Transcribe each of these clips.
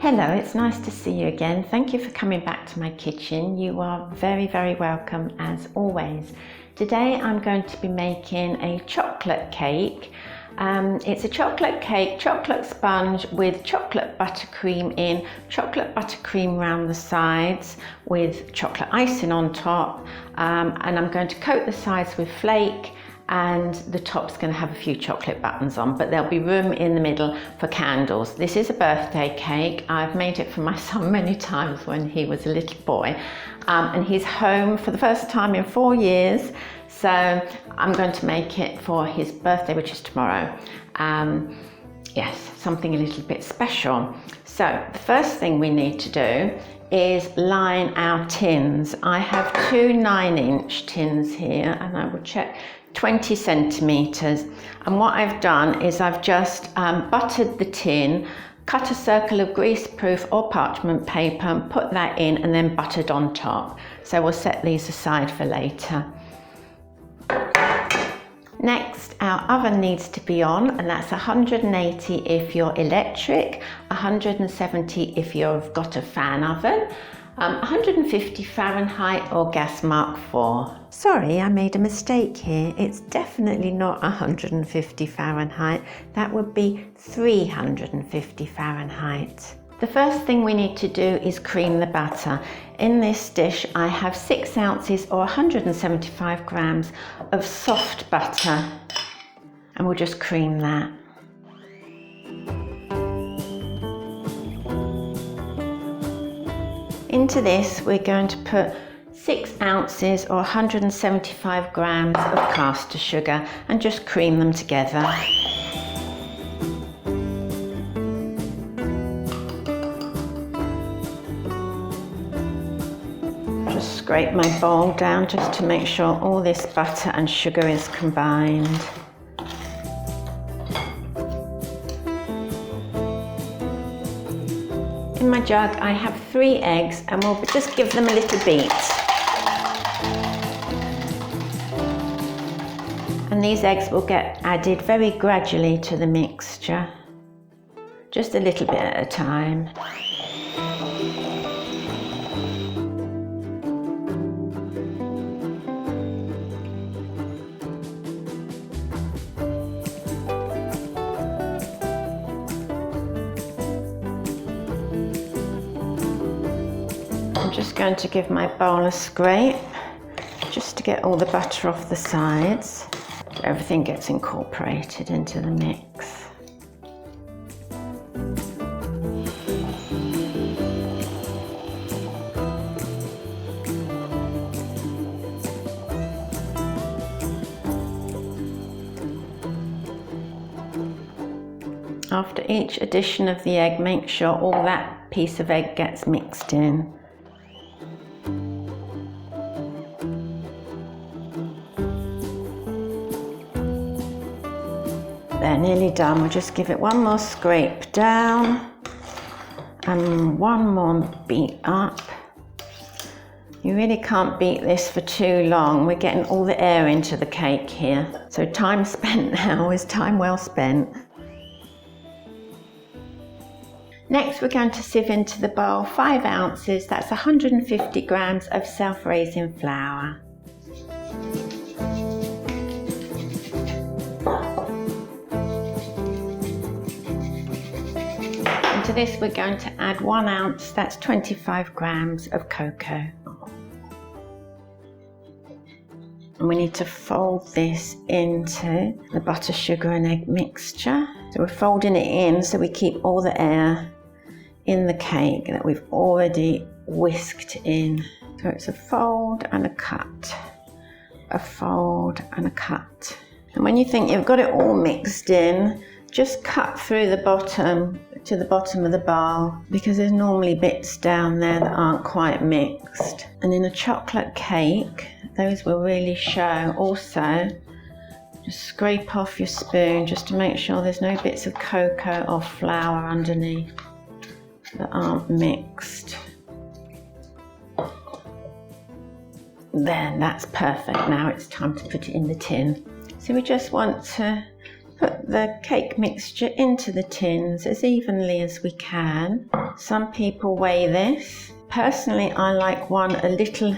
Hello, it's nice to see you again. Thank you for coming back to my kitchen. You are very, very welcome as always. Today I'm going to be making a chocolate cake. It's a chocolate cake, chocolate sponge with chocolate buttercream in, chocolate buttercream around the sides with chocolate icing on top, and I'm going to coat the sides with flake, and the top's going to have a few chocolate buttons on, but there'll be room in the middle for candles. This is a birthday cake. I've made it for my son many times when he was a little boy, and he's home for the first time in 4 years, so I'm going to make it for his birthday, which is tomorrow. Yes, something a little bit special. So the first thing we need to do is line our tins. I have two 9-inch tins here, and I will check 20 centimeters. And what I've done is I've just buttered the tin, cut a circle of greaseproof or parchment paper and put that in, and then buttered on top. So we'll set these aside for later. Next, our oven needs to be on, and that's 180 if you're electric, 170 if you've got a fan oven, 150 Fahrenheit or gas mark 4. Sorry, I made a mistake here. It's definitely not 150 Fahrenheit. That would be 350 Fahrenheit. The first thing we need to do is cream the batter. In this dish, I have 6 ounces or 175 grams of soft butter, and we'll just cream that. Into this, we're going to put 6 ounces or 175 grams of caster sugar and just cream them together. Just scrape my bowl down just to make sure all this butter and sugar is combined. In my jug I have 3 eggs, and we'll just give them a little beat. And these eggs will get added very gradually to the mixture, just a little bit at a time. I'm just going to give my bowl a scrape just to get all the butter off the sides, so everything gets incorporated into the mix. After each addition of the egg, make sure all that piece of egg gets mixed in. They're nearly done. We'll just give it one more scrape down and one more beat up. You really can't beat this for too long. We're getting all the air into the cake here. So time spent now is time well spent. Next, we're going to sieve into the bowl 5 ounces, that's 150 grams of self-raising flour. To this we're going to add 1 ounce, that's 25 grams of cocoa. And we need to fold this into the butter, sugar and egg mixture. So we're folding it in so we keep all the air in the cake that we've already whisked in. So it's a fold and a cut, a fold and a cut. And when you think you've got it all mixed in, just cut through the bottom to the bottom of the bowl, because there's normally bits down there that aren't quite mixed. And in a chocolate cake, those will really show. Also, just scrape off your spoon just to make sure there's no bits of cocoa or flour underneath that aren't mixed. Then that's perfect. Now it's time to put it in the tin. So we just want to put the cake mixture into the tins as evenly as we can. Some people weigh this. Personally, I like one a little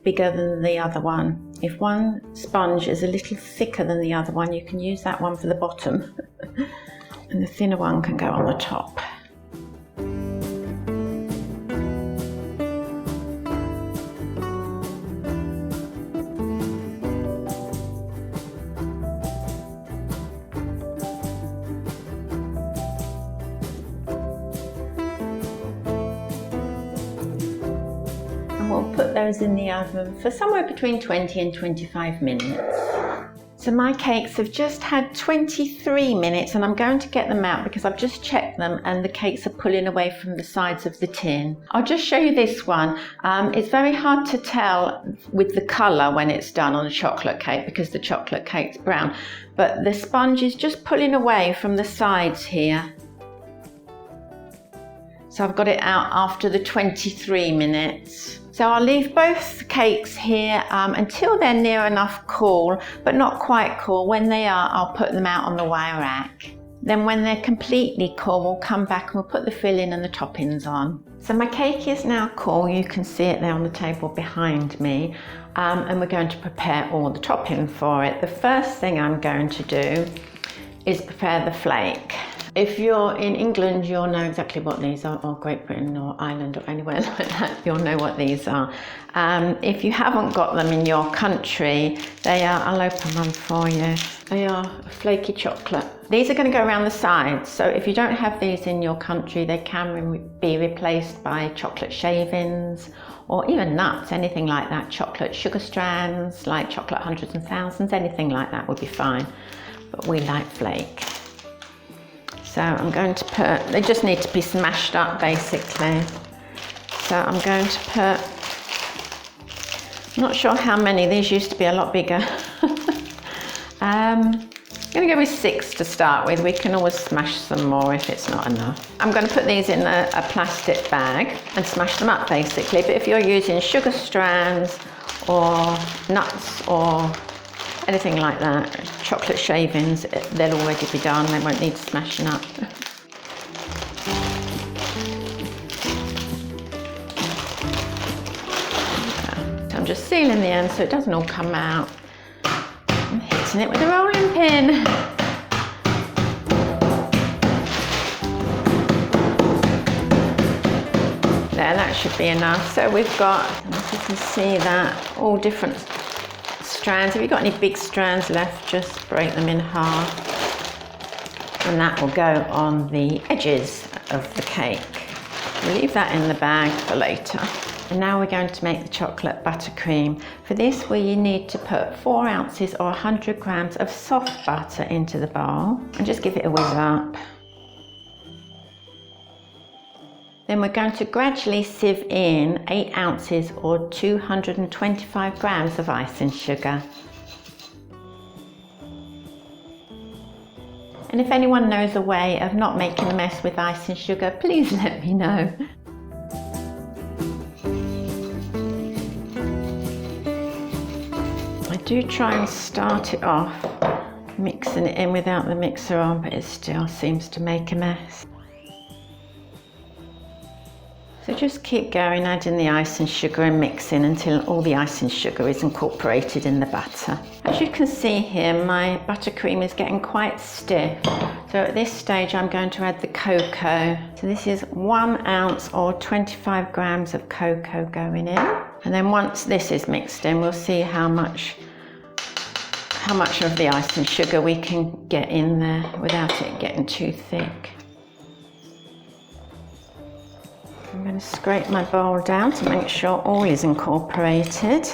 bigger than the other one. If one sponge is a little thicker than the other one, you can use that one for the bottom and the thinner one can go on the top. We'll put those in the oven for somewhere between 20 and 25 minutes. So my cakes have just had 23 minutes and I'm going to get them out because I've just checked them and the cakes are pulling away from the sides of the tin. I'll just show you this one. It's very hard to tell with the colour when it's done on a chocolate cake because the chocolate cake's brown, but the sponge is just pulling away from the sides here. So I've got it out after the 23 minutes. So I'll leave both cakes here until they're near enough cool, but not quite cool. When they are, I'll put them out on the wire rack. Then when they're completely cool, we'll come back and we'll put the filling and the toppings on. So my cake is now cool. You can see it there on the table behind me. And we're going to prepare all the topping for it. The first thing I'm going to do is prepare the flake. If you're in England, you'll know exactly what these are, or Great Britain or Ireland or anywhere like that, you'll know what these are. If you haven't got them in your country, they are, I'll open one for you. They are flaky chocolate. These are going to go around the sides, so if you don't have these in your country, they can be replaced by chocolate shavings or even nuts, anything like that. Chocolate sugar strands, like chocolate hundreds and thousands, anything like that would be fine. But we like flake. So I'm going to put, they just need to be smashed up basically. So I'm going to put, I'm not sure how many, these used to be a lot bigger. I'm going to go with 6 to start with. We can always smash some more if it's not enough. I'm going to put these in a plastic bag and smash them up basically. But if you're using sugar strands or nuts or anything like that, chocolate shavings, they'll already be done, they won't need smashing up. So I'm just sealing the end so it doesn't all come out. I'm hitting it with a rolling pin. There, that should be enough. So we've got, as you can see that, all different strands. If you've got any big strands left, just break them in half and that will go on the edges of the cake. We'll leave that in the bag for later. And now we're going to make the chocolate buttercream. For this we need to put 4 ounces or 100 grams of soft butter into the bowl and just give it a whiz up. Then we're going to gradually sieve in 8 ounces or 225 grams of icing sugar. And if anyone knows a way of not making a mess with icing sugar, please let me know. I do try and start it off mixing it in without the mixer on, but it still seems to make a mess. So just keep going, adding the icing sugar and mixing until all the icing sugar is incorporated in the batter. As you can see here, my buttercream is getting quite stiff. So at this stage, I'm going to add the cocoa. So this is 1 ounce or 25 grams of cocoa going in. And then once this is mixed in, we'll see how much of the icing sugar we can get in there without it getting too thick. I'm going to scrape my bowl down to make sure all is incorporated.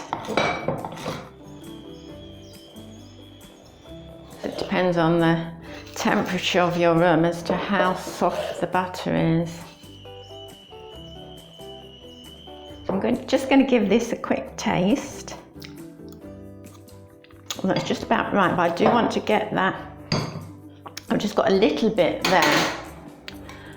It depends on the temperature of your room as to how soft the butter is. I'm just going to give this a quick taste. Well, that's just about right, but I do want to get that. I've just got a little bit there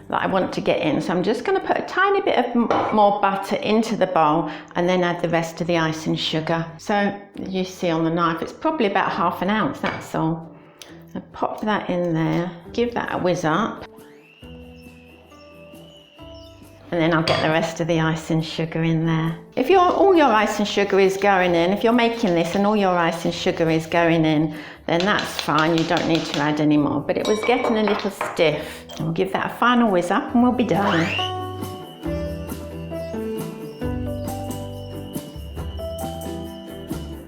that I want to get in. So I'm just going to put a tiny bit of more butter into the bowl and then add the rest of the icing sugar. So you see on the knife, it's probably about ½ ounce, that's all. So pop that in there, give that a whiz up. And then I'll get the rest of the icing sugar in there. If all your icing sugar is going in, if you're making this and all your icing sugar is going in, then that's fine, you don't need to add any more. But it was getting a little stiff. I'll give that a final whiz up and we'll be done.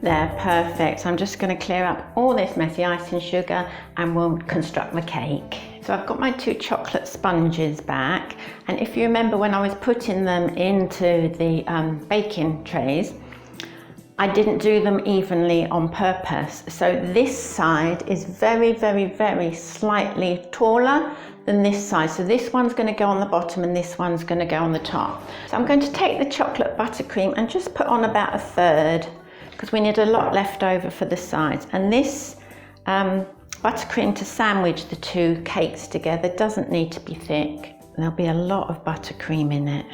There, perfect. I'm just going to clear up all this messy icing sugar and we'll construct the cake. So I've got my 2 chocolate sponges back, and if you remember when I was putting them into the baking trays, I didn't do them evenly on purpose. So this side is very, very, very slightly taller than this side. So this one's going to go on the bottom and this one's going to go on the top. So I'm going to take the chocolate buttercream and just put on about 1/3, because we need a lot left over for the sides. And this buttercream to sandwich the 2 cakes together doesn't need to be thick. There'll be a lot of buttercream in it.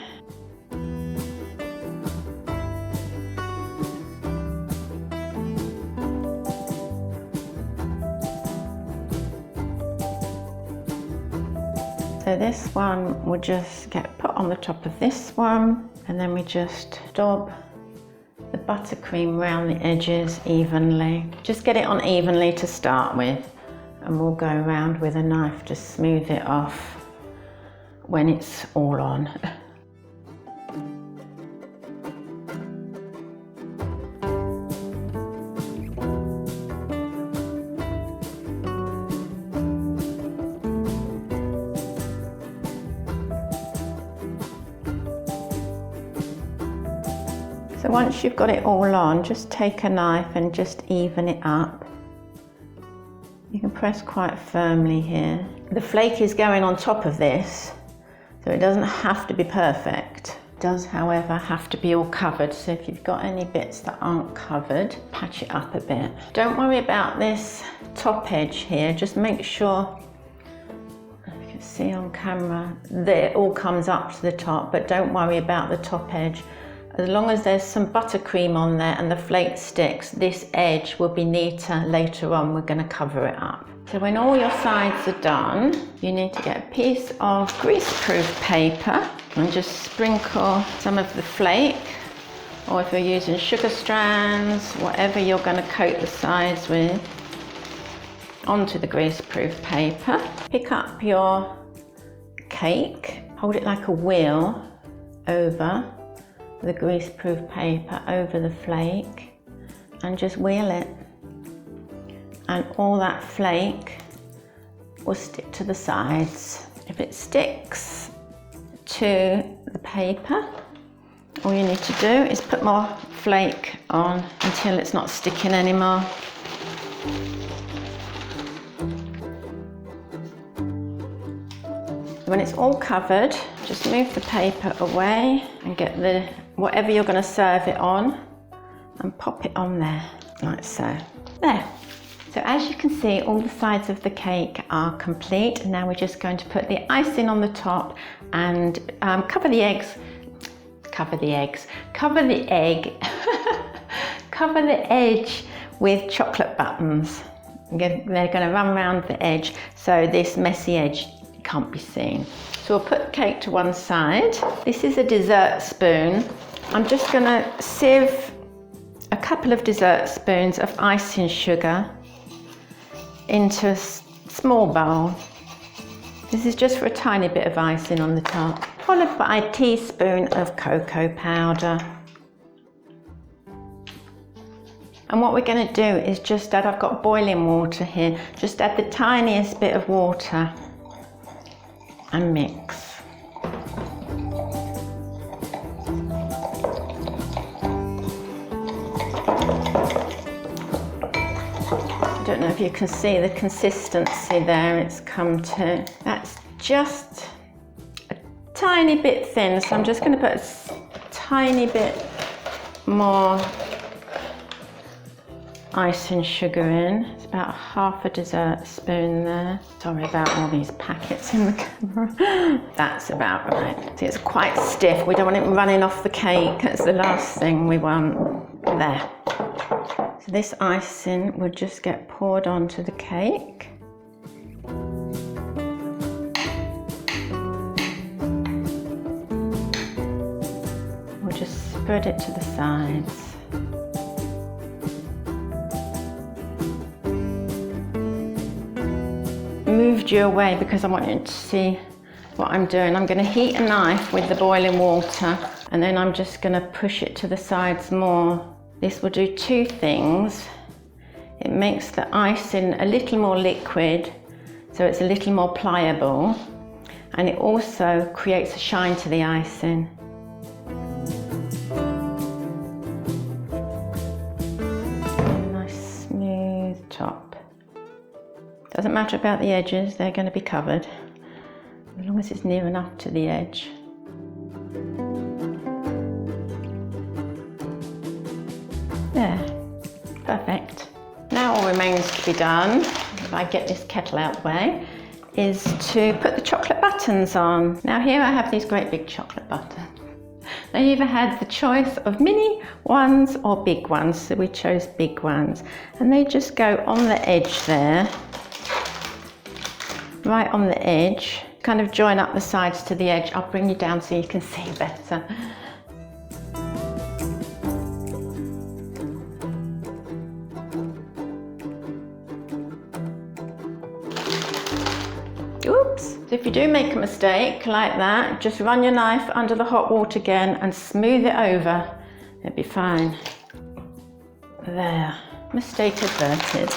So this one will just get put on the top of this one, and then we just dab the buttercream around the edges evenly. Just get it on evenly to start with, and we'll go around with a knife to smooth it off when it's all on. So once you've got it all on, just take a knife and just even it up. You can press quite firmly here. The flake is going on top of this, so it doesn't have to be perfect. It does, however, have to be all covered. So if you've got any bits that aren't covered, patch it up a bit. Don't worry about this top edge here. Just make sure, you can see on camera, that it all comes up to the top, but don't worry about the top edge. As long as there's some buttercream on there and the flake sticks, this edge will be neater later on. We're going to cover it up. So when all your sides are done, you need to get a piece of greaseproof paper and just sprinkle some of the flake, or if you're using sugar strands, whatever you're going to coat the sides with, onto the greaseproof paper. Pick up your cake, hold it like a wheel over the greaseproof paper over the flake, and just wheel it, and all that flake will stick to the sides. If it sticks to the paper, all you need to do is put more flake on until it's not sticking anymore. When it's all covered, just move the paper away and get whatever you're going to serve it on and pop it on there, like so. There. So as you can see, all the sides of the cake are complete. Now we're just going to put the icing on the top and cover the egg, cover the edge with chocolate buttons. They're going to run around the edge, so this messy edge can't be seen. So we'll put the cake to one side. This is a dessert spoon. I'm just going to sieve a couple of dessert spoons of icing sugar into a small bowl. This is just for a tiny bit of icing on the top, followed by a teaspoon of cocoa powder. And what we're going to do is just add, I've got boiling water here, just add the tiniest bit of water and mix. I don't know if you can see the consistency there it's come to. That's just a tiny bit thin, so I'm just going to put a tiny bit more icing sugar in. It's about half a dessert spoon there. Sorry about all these packets in the camera. That's about right. See, it's quite stiff. We don't want it running off the cake. That's the last thing we want. There. So this icing would just get poured onto the cake. spread it to the sides. Moved you away because I want you to see what I'm doing. I'm going to heat a knife with the boiling water, and then I'm just going to push it to the sides more. This will do two things. It makes the icing a little more liquid, so it's a little more pliable, and it also creates a shine to the icing. Nice smooth top. Doesn't matter about the edges, they're going to be covered, as long as it's near enough to the edge. There, perfect. Now all remains to be done, if I get this kettle out of the way, is to put the chocolate buttons on. Now here I have these great big chocolate buttons. They either had the choice of mini ones or big ones, so we chose big ones. And they just go on the edge there, right on the edge, kind of join up the sides to the edge. I'll bring you down so you can see better. Oops! If you do make a mistake like that, just run your knife under the hot water again and smooth it over. It'll be fine. There, mistake averted.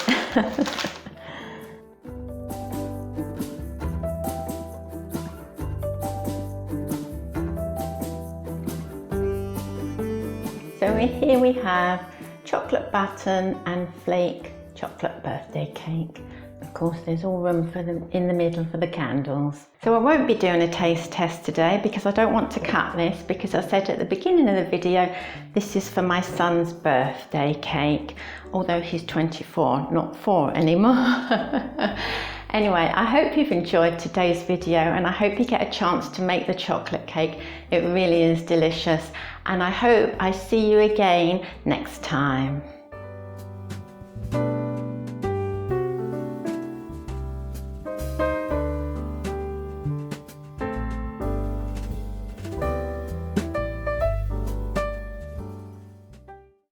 So here we have chocolate button and flake chocolate birthday cake. Of course, there's all room for them in the middle for the candles. So I won't be doing a taste test today because I don't want to cut this, because I said at the beginning of the video, this is for my son's birthday cake, although he's 24, not 4 anymore. Anyway, I hope you've enjoyed today's video, and I hope you get a chance to make the chocolate cake. It really is delicious, and I hope I see you again next time.